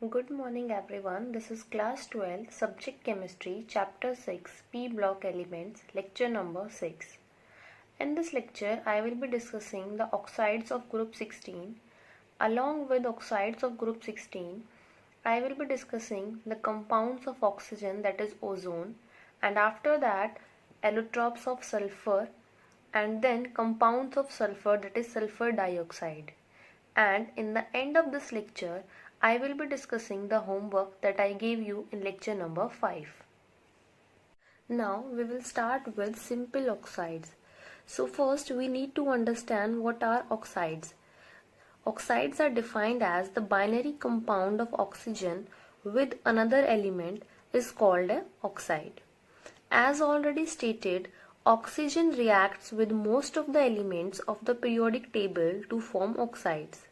Good morning everyone. This is class 12, subject chemistry, chapter 6, P block elements, lecture number 6. In this lecture, I will be discussing the oxides of group 16. Along with oxides of group 16, I will be discussing the compounds of oxygen, that is ozone, and after that allotropes of sulfur, and then compounds of sulfur, that is sulfur dioxide. And in the end of this lecture, I will be discussing the homework that I gave you in lecture number 5. Now we will start with simple oxides. So first we need to understand what are oxides. Oxides are defined as the binary compound of oxygen with another element is called an oxide. As already stated, oxygen reacts with most of the elements of the periodic table to form oxides.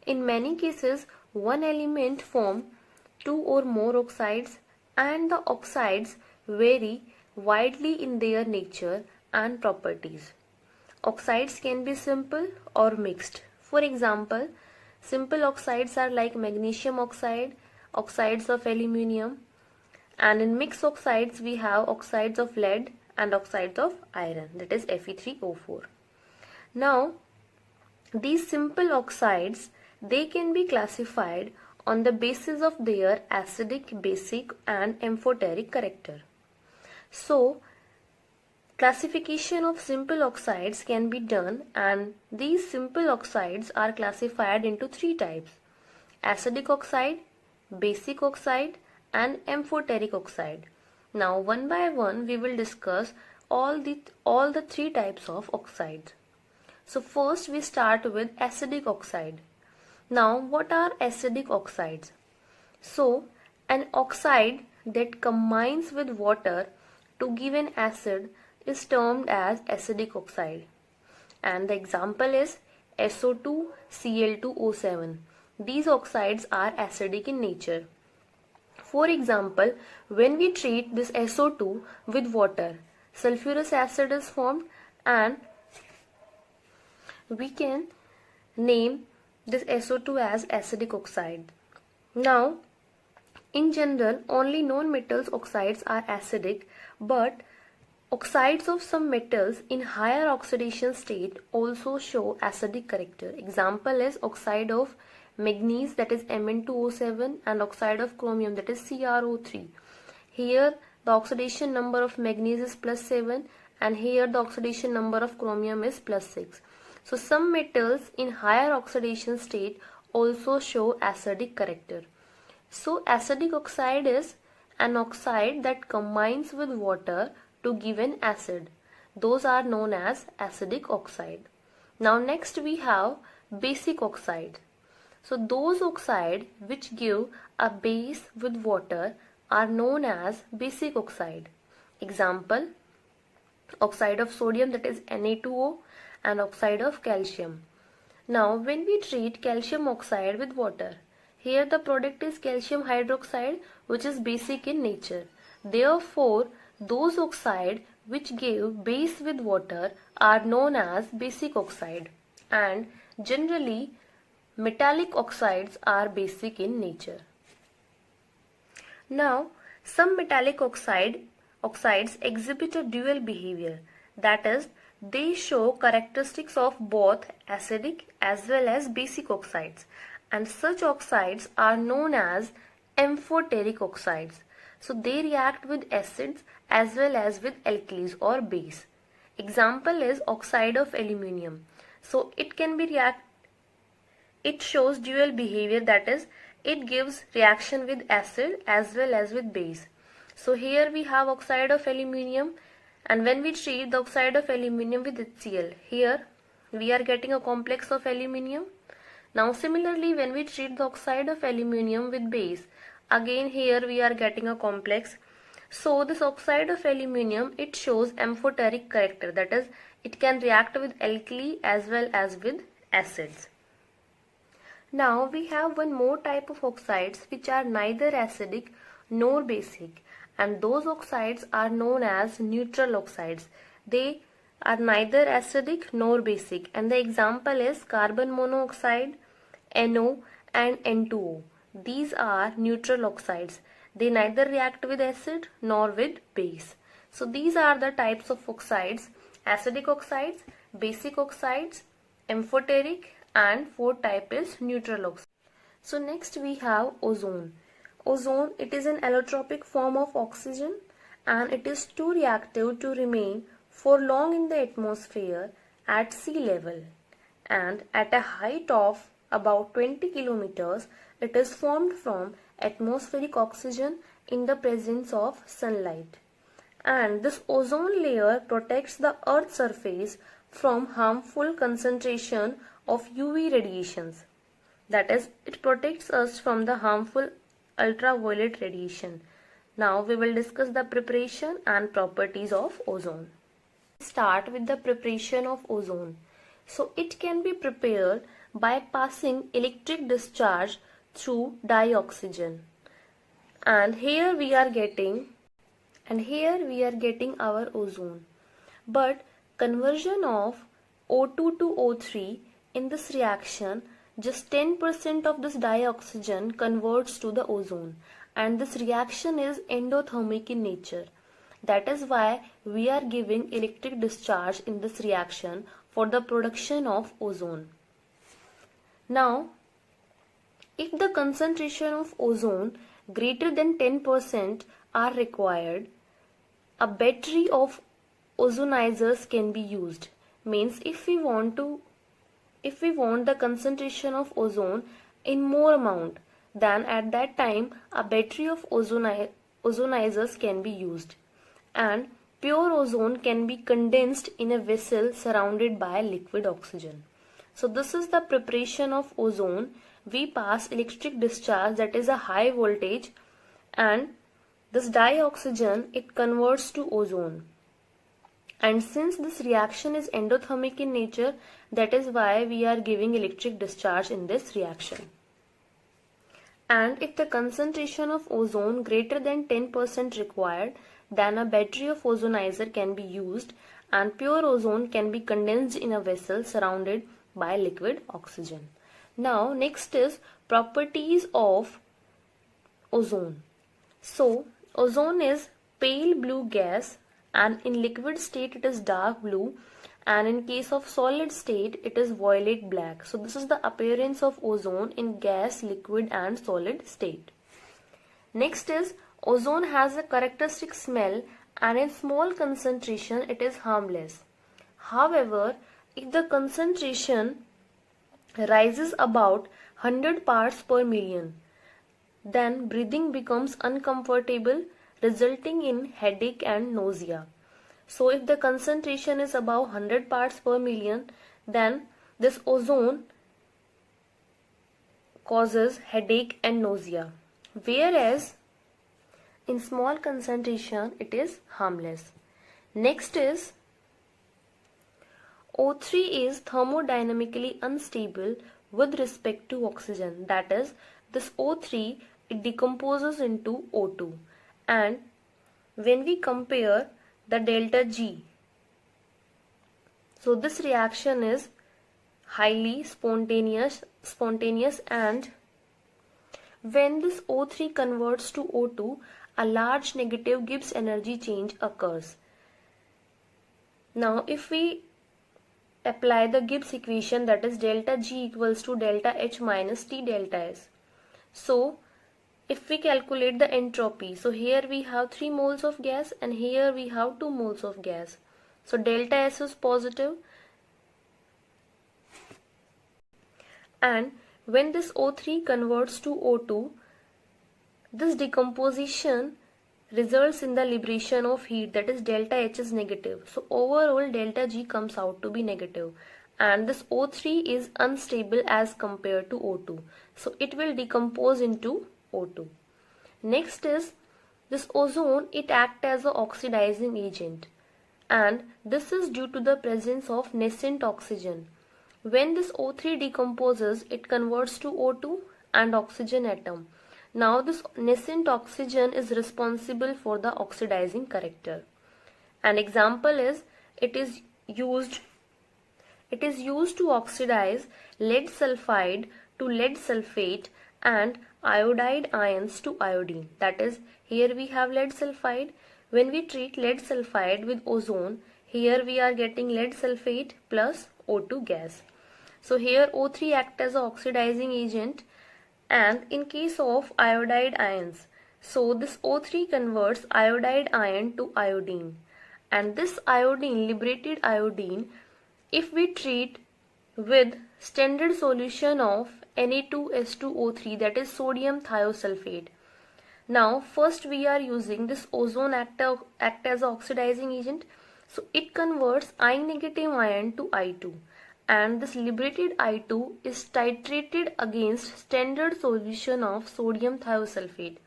In many cases, one element forms two or more oxides, and the oxides vary widely in their nature and properties. Oxides can be simple or mixed. For example, simple oxides are like magnesium oxide, oxides of aluminium, and in mixed oxides we have oxides of lead and oxides of iron, that is Fe3O4. Now, these simple oxides, they can be classified on the basis of their acidic, basic and amphoteric character. So, classification of simple oxides can be done, and these simple oxides are classified into three types: acidic oxide, basic oxide and amphoteric oxide. Now one by one we will discuss all the three types of oxides. So first we start with acidic oxide. Now what are acidic oxides? So an oxide that combines with water to give an acid is termed as acidic oxide. And the example is SO2Cl2O7. These oxides are acidic in nature. For example, when we treat this SO2 with water, sulfurous acid is formed, and we can name this SO2 as acidic oxide. Now, in general, only non-metals oxides are acidic, but oxides of some metals in higher oxidation state also show acidic character. Example is oxide of manganese, that is Mn2O7, and oxide of chromium, that is CrO3. Here the oxidation number of manganese is +7, and here the oxidation number of chromium is +6. So some metals in higher oxidation state also show acidic character. So acidic oxide is an oxide that combines with water to give an acid. Those are known as acidic oxide. Now next we have basic oxide. So those oxides which give a base with water are known as basic oxide. Example, oxide of sodium, that is Na2O, and oxide of calcium. Now when we treat calcium oxide with water, here the product is calcium hydroxide, which is basic in nature. Therefore, those oxides which give base with water are known as basic oxide, and generally metallic oxides are basic in nature. Now, some metallic oxides exhibit a dual behavior, that is, they show characteristics of both acidic as well as basic oxides, and such oxides are known as amphoteric oxides. So they react with acids as well as with alkalis or base. Example is oxide of aluminium. So it shows dual behavior, that is, it gives reaction with acid as well as with base. So here we have oxide of aluminium, and when we treat the oxide of aluminium with HCl, here we are getting a complex of aluminium. Now similarly, when we treat the oxide of aluminium with base, again here we are getting a complex. So this oxide of aluminium, it shows amphoteric character, that is, it can react with alkali as well as with acids. Now we have one more type of oxides which are neither acidic nor basic, and those oxides are known as neutral oxides. They are neither acidic nor basic, and the example is carbon monoxide, NO and N2O. these are neutral oxides. They neither react with acid nor with base. So these are the types of oxides: acidic oxides, basic oxides, amphoteric, and fourth type is neutral oxide. So next we have ozone. Ozone, it is an allotropic form of oxygen and it is too reactive to remain for long in the atmosphere at sea level, and at a height of about 20 kilometers it is formed from atmospheric oxygen in the presence of sunlight. And this ozone layer protects the earth's surface from harmful concentration of UV radiations. That is, it protects us from the harmful ultraviolet radiation. Now we will discuss the preparation and properties of ozone. Start with the preparation of ozone. So it can be prepared by passing electric discharge through dioxygen. And here we are getting our ozone. But conversion of O2 to O3 in this reaction, just 10% of this dioxygen converts to the ozone, and this reaction is endothermic in nature. That is why we are giving electric discharge in this reaction for the production of ozone. Now, if the concentration of ozone greater than 10% are required, a battery of ozonizers can be used. Means if we want the concentration of ozone in more amount, then at that time a battery of ozonizers can be used, and pure ozone can be condensed in a vessel surrounded by liquid oxygen. So this is the preparation of ozone. We pass electric discharge, that is a high voltage, and this dioxygen, it converts to ozone. And since this reaction is endothermic in nature, that is why we are giving electric discharge in this reaction. And if the concentration of ozone greater than 10% required, then a battery of ozonizer can be used and pure ozone can be condensed in a vessel surrounded by liquid oxygen. Now next is properties of ozone. So ozone is pale blue gas, and in liquid state it is dark blue, and in case of solid state it is violet black. So this is the appearance of ozone in gas, liquid and solid state. Next is ozone has a characteristic smell, and in small concentration it is harmless. However, if the concentration rises about 100 parts per million, then breathing becomes uncomfortable, resulting in headache and nausea. So if the concentration is above 100 parts per million, then this ozone causes headache and nausea, whereas in small concentration it is harmless. Next is O3 is thermodynamically unstable with respect to oxygen. That is, this O3, it decomposes into O2, and when we compare the delta G, so this reaction is highly spontaneous, and when this O3 converts to O2, a large negative Gibbs energy change occurs. Now if we apply the Gibbs equation, that is delta G equals to delta H minus T delta S. So if we calculate the entropy, so here we have 3 moles of gas and here we have 2 moles of gas. So delta S is positive, and when this O3 converts to O2, this decomposition results in the liberation of heat, that is delta H is negative. So overall delta G comes out to be negative, and this O3 is unstable as compared to O2. So it will decompose into O2. Next is this ozone, it acts as an oxidizing agent, and this is due to the presence of nascent oxygen. When this O3 decomposes, it converts to O2 and oxygen atom. Now this nascent oxygen is responsible for the oxidizing character. An example is it is used to oxidize lead sulfide to lead sulfate, and iodide ions to iodine. That is, here we have lead sulfide. When we treat lead sulfide with ozone, here we are getting lead sulfate plus O2 gas. So here O3 acts as an oxidizing agent, and in case of iodide ions, so this O3 converts iodide ion to iodine, and this iodine, liberated iodine, if we treat with standard solution of Na2S2O3, that is sodium thiosulfate. Now first we are using this ozone act as an oxidizing agent, so it converts I negative ion to I2, and this liberated I2 is titrated against standard solution of sodium thiosulfate.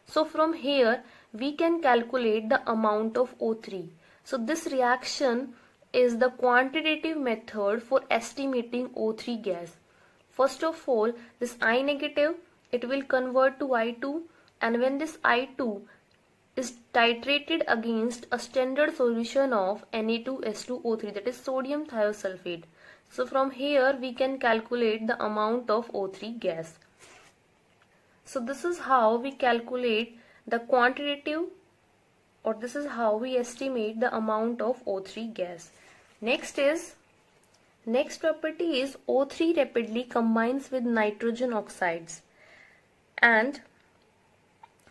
So from here we can calculate the amount of O3. So this reaction is the quantitative method for estimating O3 gas. First of all, this I negative, it will convert to I2, and when this I2 is titrated against a standard solution of Na2S2O3, that is sodium thiosulfate. So from here we can calculate the amount of O3 gas. So this is how we calculate the quantitative, or this is how we estimate the amount of O3 gas. Next property is O3 rapidly combines with nitrogen oxides, and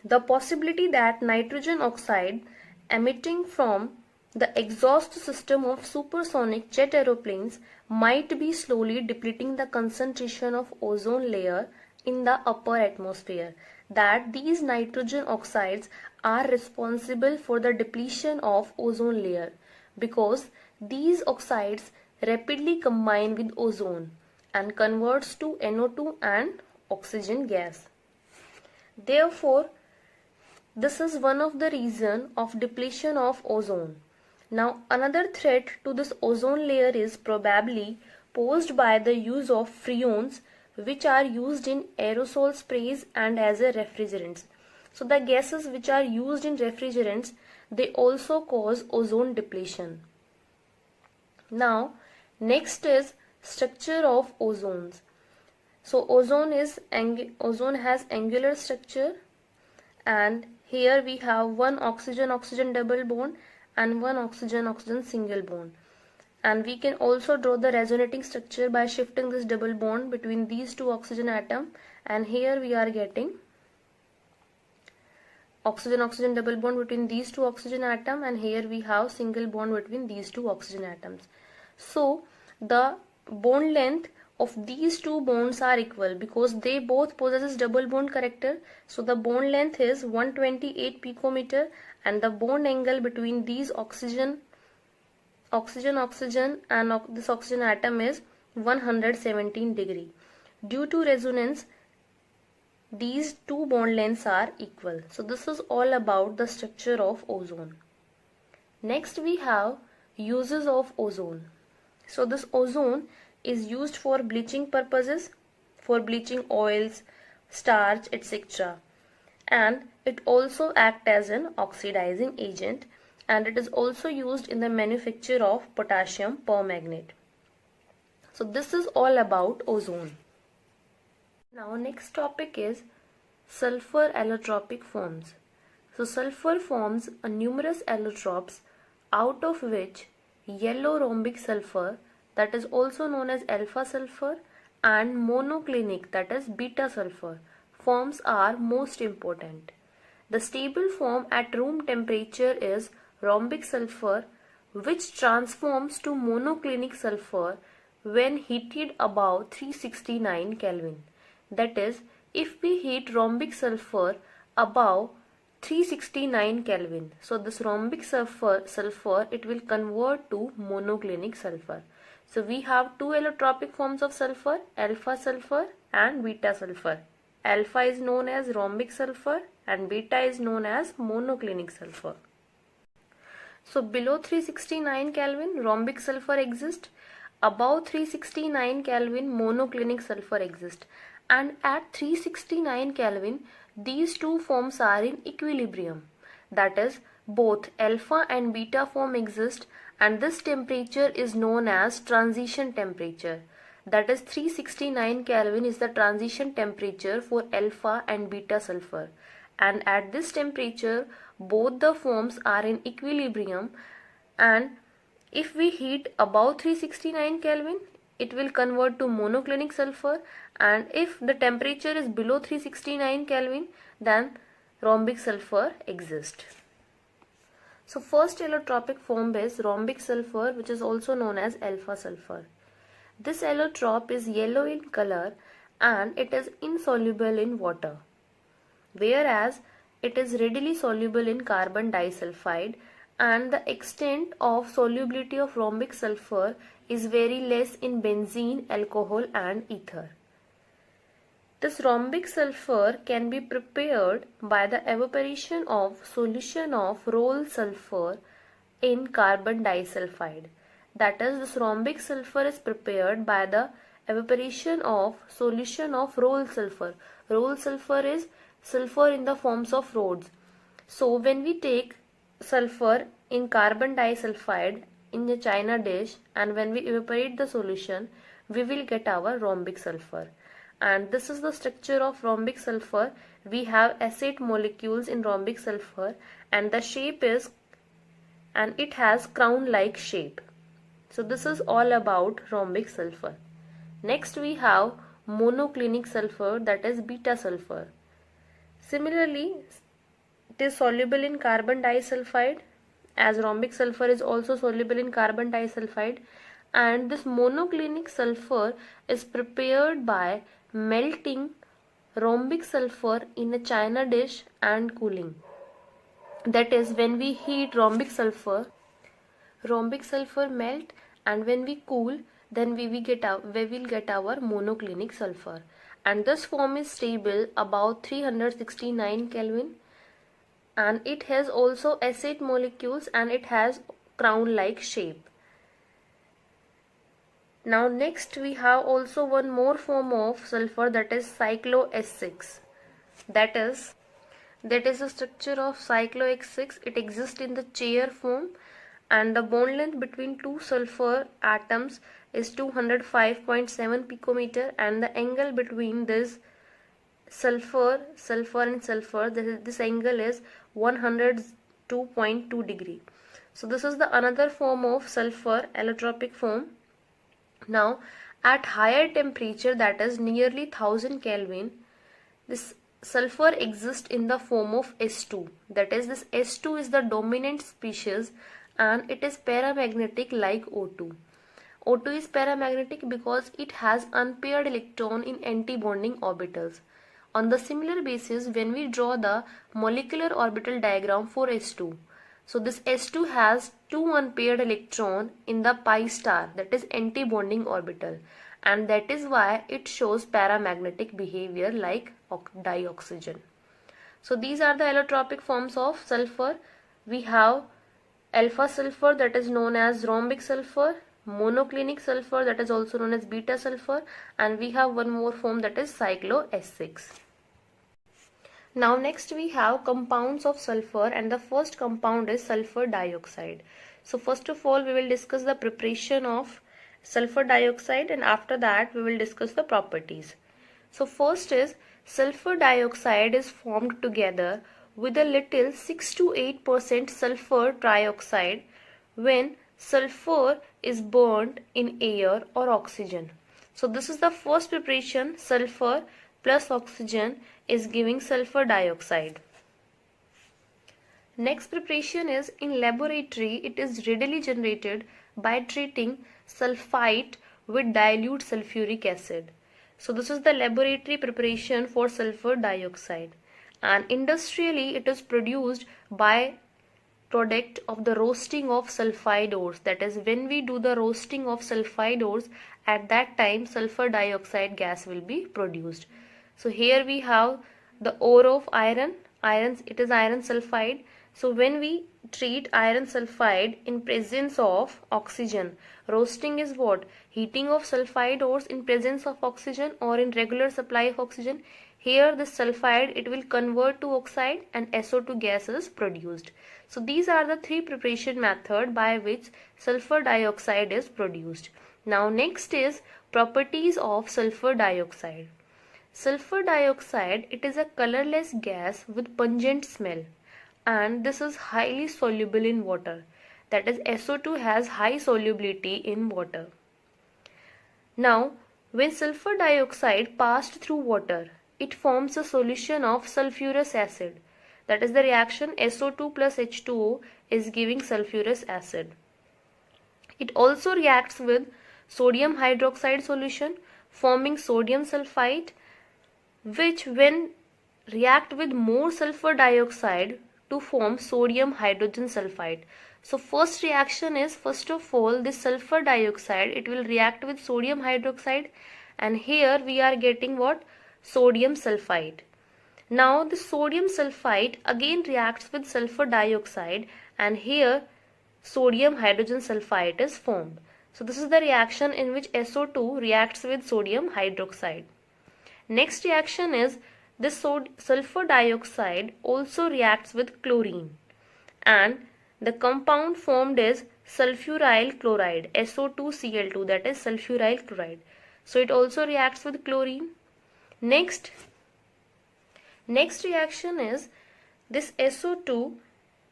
the possibility that nitrogen oxide emitting from the exhaust system of supersonic jet aeroplanes might be slowly depleting the concentration of ozone layer in the upper atmosphere, that these nitrogen oxides are responsible for the depletion of ozone layer because these oxides rapidly combine with ozone and converts to NO2 and oxygen gas. Therefore, this is one of the reasons of depletion of ozone. Now, another threat to this ozone layer is probably posed by the use of freons, which are used in aerosol sprays and as a refrigerants. So the gases which are used in refrigerants, they also cause ozone depletion. Now, next is structure of ozones. So ozone has angular structure, and here we have one oxygen-oxygen double bond and one oxygen-oxygen single bond. And we can also draw the resonating structure by shifting this double bond between these two oxygen atoms, and here we are getting oxygen-oxygen double bond between these two oxygen atoms, and here we have single bond between these two oxygen atoms. So the bond length of these two bonds are equal because they both possess double bond character. So the bond length is 128 picometer, and the bond angle between these oxygen and this oxygen atom is 117 degree. Due to resonance, these two bond lengths are equal. So this is all about the structure of ozone. Next we have uses of ozone. So this ozone is used for bleaching purposes, for bleaching oils, starch, etc. And it also acts as an oxidizing agent, and it is also used in the manufacture of potassium permanganate. So this is all about ozone. Now next topic is sulfur allotropic forms. So sulfur forms a numerous allotropes, out of which yellow rhombic sulfur, that is also known as alpha sulfur, and monoclinic, that is beta sulfur forms are most important. The stable form at room temperature is rhombic sulfur, which transforms to monoclinic sulfur when heated above 369 Kelvin. That is, if we heat rhombic sulfur above 369 Kelvin, so this rhombic sulfur it will convert to monoclinic sulfur. So we have two allotropic forms of sulfur, alpha sulfur and beta sulfur. Alpha is known as rhombic sulfur and beta is known as monoclinic sulfur. So below 369 Kelvin rhombic sulfur exists, above 369 Kelvin monoclinic sulfur exists, and at 369 Kelvin these two forms are in equilibrium. That is, both alpha and beta form exist, and this temperature is known as transition temperature. that is 369 Kelvin is the transition temperature for alpha and beta sulfur, and at this temperature both the forms are in equilibrium, and if we heat above 369 Kelvin it will convert to monoclinic sulfur, and if the temperature is below 369 Kelvin then rhombic sulfur exists. So first allotropic form is rhombic sulfur, which is also known as alpha sulfur. This allotrope is yellow in color and it is insoluble in water, whereas it is readily soluble in carbon disulfide, and the extent of solubility of rhombic sulfur is very less in benzene, alcohol and ether. This rhombic sulfur can be prepared by the evaporation of solution of roll sulfur in carbon disulfide. That is, this rhombic sulfur is prepared by the evaporation of solution of roll sulfur. Roll sulfur is sulfur in the forms of rods. So when we take sulfur in carbon disulfide in a china dish and when we evaporate the solution, we will get our rhombic sulfur. And this is the structure of rhombic sulfur. We have acid molecules in rhombic sulfur and the shape is, and it has crown like shape. So this is all about rhombic sulfur. Next we have monoclinic sulfur, that is beta sulfur. Similarly, it is soluble in carbon disulfide, as rhombic sulfur is also soluble in carbon disulfide, and this monoclinic sulfur is prepared by melting rhombic sulfur in a china dish and cooling. That is, when we heat rhombic sulfur melt, and when we cool then we will get our monoclinic sulfur, and this form is stable about 369 Kelvin, and it has also acid molecules and it has crown like shape. Now next we have also one more form of sulfur, that is cyclo-S6. That is the structure of cyclo-S6. It exists in the chair form and the bond length between two sulfur atoms is 205.7 picometer, and the angle between this sulfur and sulfur, this angle is 102.2 degree. So this is the another form of sulfur, allotropic form. Now at higher temperature, that is nearly 1000 Kelvin, this sulfur exists in the form of S2. That is, this S2 is the dominant species and it is paramagnetic like O2. O2 is paramagnetic because it has unpaired electron in antibonding orbitals. On the similar basis, when we draw the molecular orbital diagram for S2, so this S2 has two unpaired electron in the pi star, that is antibonding orbital, and that is why it shows paramagnetic behavior like dioxygen. So these are the allotropic forms of sulfur. We have alpha sulfur, that is known as rhombic sulfur, monoclinic sulfur, that is also known as beta sulfur, and we have one more form, that is cyclo-S6. Now next we have compounds of sulfur, and the first compound is sulfur dioxide. So first of all we will discuss the preparation of sulfur dioxide, and after that we will discuss the properties. So first is sulfur dioxide is formed together with a little 6 to 8% sulfur trioxide when sulfur is burnt in air or oxygen. So this is the first preparation. Sulfur plus oxygen is giving sulfur dioxide. Next preparation is in laboratory. It is readily generated by treating sulfite with dilute sulfuric acid. So this is the laboratory preparation for sulfur dioxide, and industrially it is produced by product of the roasting of sulfide ores. That is, when we do the roasting of sulfide ores, at that time sulfur dioxide gas will be produced. So here we have the ore of iron, it is iron sulfide. So when we treat iron sulfide in presence of oxygen, roasting is what? Heating of sulfide ores in presence of oxygen or in regular supply of oxygen. Here this sulfide, it will convert to oxide and SO2 gas is produced. So these are the three preparation method by which sulfur dioxide is produced. Now next is Properties of sulfur dioxide. Sulfur dioxide, it is a colorless gas with pungent smell, and this is highly soluble in water. That is, SO2 has high solubility in water. Now, when sulfur dioxide passed through water, it forms a solution of sulfurous acid. That is, the reaction SO2 plus H2O is giving sulfurous acid. It also reacts with sodium hydroxide solution, forming sodium sulfite, which when react with more sulfur dioxide to form sodium hydrogen sulfide. So first reaction is, first of all, this sulfur dioxide, it will react with sodium hydroxide, and here we are getting what? Sodium sulfite. Now the sodium sulfite again reacts with sulfur dioxide, and here sodium hydrogen sulfite is formed. So this is the reaction in which SO2 reacts with sodium hydroxide. Next reaction is, this sulfur dioxide also reacts with chlorine, and the compound formed is sulfuryl chloride, SO2Cl2, that is sulfuryl chloride. So it also reacts with chlorine. Next reaction is, this SO2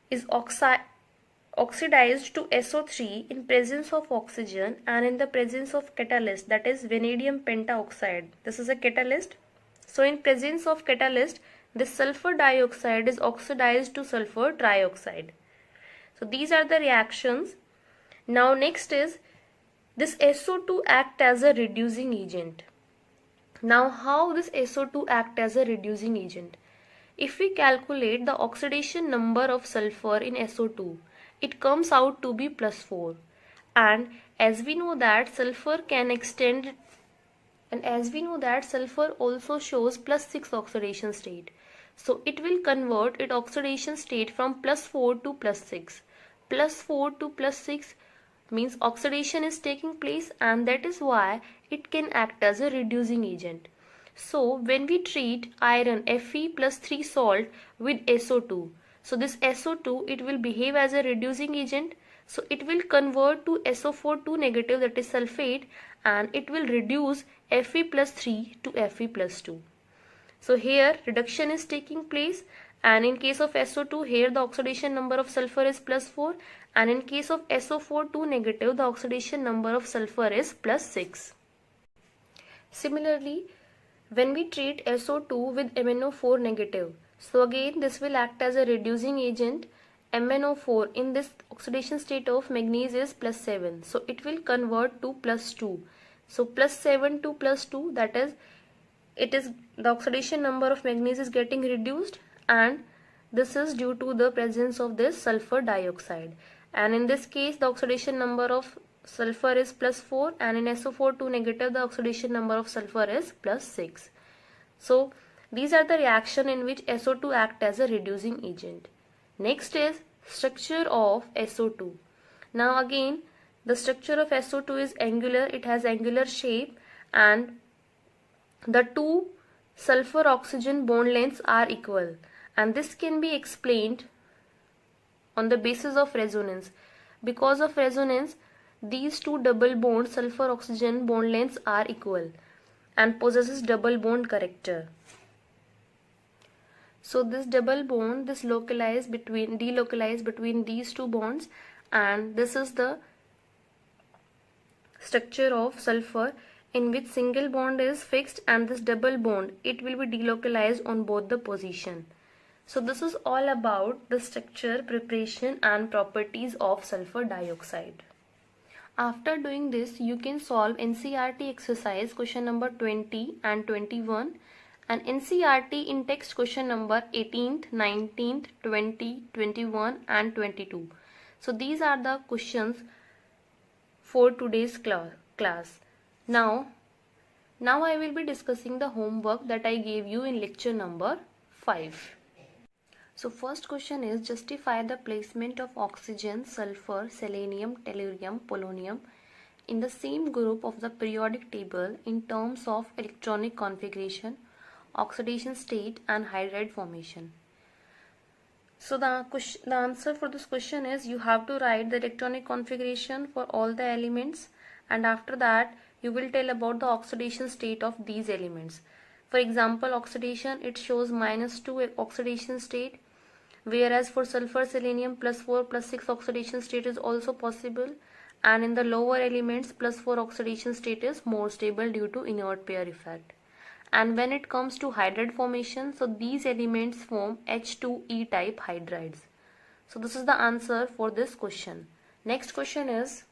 is oxidized to SO3 in presence of oxygen and in the presence of catalyst, that is vanadium pentaoxide. This is a catalyst. So in presence of catalyst, this sulfur dioxide is oxidized to sulfur trioxide. So these are the reactions. Now next is, this SO2 act as a reducing agent. Now how this SO2 act as a reducing agent? If we calculate the oxidation number of sulfur in SO2, it comes out to be +4, and as we know that sulfur can extend, and as we know that sulfur also shows +6 oxidation state. So it will convert its oxidation state from +4 to +6. +4 to +6 means oxidation is taking place, and that is why it can act as a reducing agent. So when we treat iron Fe plus 3 salt with SO2, so this SO2, it will behave as a reducing agent. So it will convert to SO4 negative, that is sulfate, and it will reduce Fe plus 3 to Fe plus 2. So here reduction is taking place, and in case of SO2, here the oxidation number of sulfur is +4, and in case of SO4 negative, the oxidation number of sulfur is +6. Similarly, when we treat SO2 with MnO4 negative, so again this will act as a reducing agent. MnO4 in this oxidation state of manganese is +7, so it will convert to +2. So +7 to +2, that is, it is the oxidation number of manganese is getting reduced, and this is due to the presence of this sulfur dioxide. And in this case, the oxidation number of sulfur is +4, and in SO4 negative, the oxidation number of sulfur is +6. So these are the reaction in which SO2 act as a reducing agent. Next is structure of SO2. Now again, the structure of SO2 is angular. It has angular shape, and the two sulfur oxygen bond lengths are equal, and this can be explained on the basis of resonance. Because of resonance, these two double bond sulfur oxygen bond lengths are equal and possesses double bond character. So this double bond, this delocalize between these two bonds, and this is the structure of sulfur in which single bond is fixed, and this double bond, it will be delocalized on both the position. So this is all about the structure, preparation and properties of sulfur dioxide. After doing this, you can solve NCERT exercise question number 20 and 21, and NCERT in text question number 18th, 19th, 20, 21 and 22. So these are the questions for today's class. Now I will be discussing the homework that I gave you in lecture number 5. So first question is, justify the placement of oxygen, sulfur, selenium, tellurium, polonium in the same group of the periodic table in terms of electronic configuration, oxidation state and hydride formation. So the answer for this question is, you have to write the electronic configuration for all the elements, and after that you will tell about the oxidation state of these elements. For example, oxidation, it shows -2 oxidation state, whereas for sulfur selenium +4 +6 oxidation state is also possible, and in the lower elements +4 oxidation state is more stable due to inert pair effect. And when it comes to hydride formation, so these elements form H2E type hydrides. So this is the answer for this question. Next question is,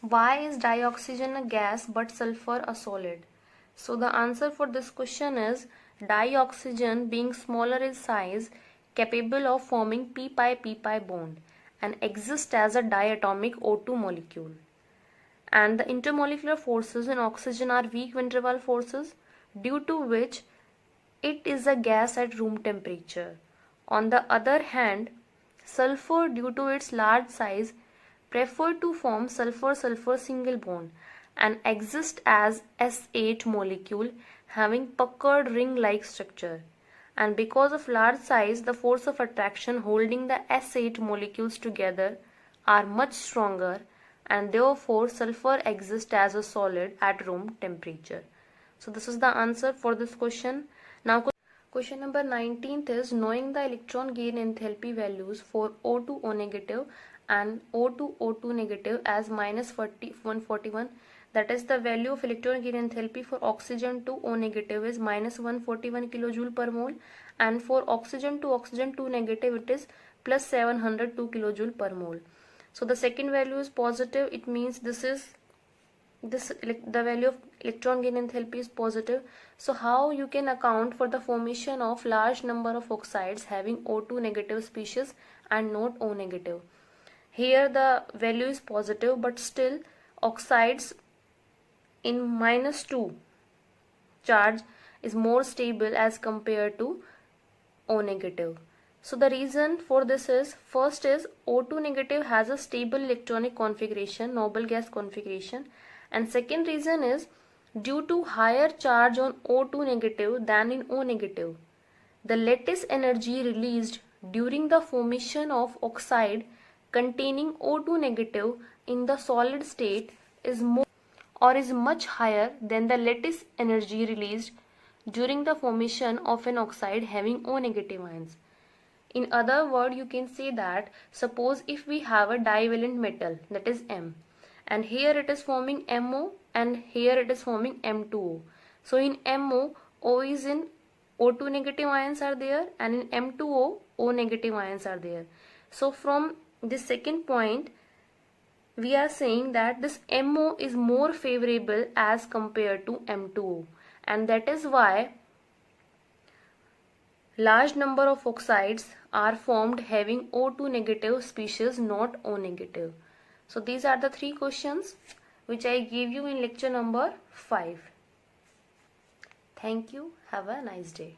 why is dioxygen a gas but sulfur a solid? So the answer for this question is, dioxygen being smaller in size, capable of forming p-pi bond and exists as a diatomic O2 molecule. And the intermolecular forces in oxygen are weak van der Waals forces, due to which it is a gas at room temperature. On the other hand, sulfur, due to its large size, prefer to form sulfur-sulfur single bond and exist as S8 molecule having puckered ring-like structure. And because of large size, the force of attraction holding the S8 molecules together are much stronger, and therefore sulfur exists as a solid at room temperature. So this is the answer for this question. Now question number 19th is, knowing the electron gain enthalpy values for O2 O negative and O2 O2 negative as -141, that is the value of electron gain enthalpy for oxygen to O negative is -141 kJ per mole, and for oxygen to oxygen 2 negative it is +702 kJ per mole. So the second value is positive, it means the value of electron gain enthalpy is positive. So how you can account for the formation of large number of oxides having O2 negative species and not O negative? Here the value is positive, but still oxides in -2 charge is more stable as compared to O negative. So the reason for this is, first is O2 negative has a stable electronic configuration, noble gas configuration, and second reason is due to higher charge on O2 negative than in O negative. The lattice energy released during the formation of oxide containing O2 negative in the solid state is more or is much higher than the lattice energy released during the formation of an oxide having O negative ions. In other words, you can say that, suppose if we have a divalent metal, that is M, and here it is forming MO and here it is forming M2O. So in MO, O is in O2 negative ions are there, and in M2O, O negative ions are there. So from this second point, we are saying that this MO is more favorable as compared to M2O, and that is why large number of oxides are formed having O2 negative species, not O negative. So these are the three questions which I gave you in lecture number 5. Thank you. Have a nice day.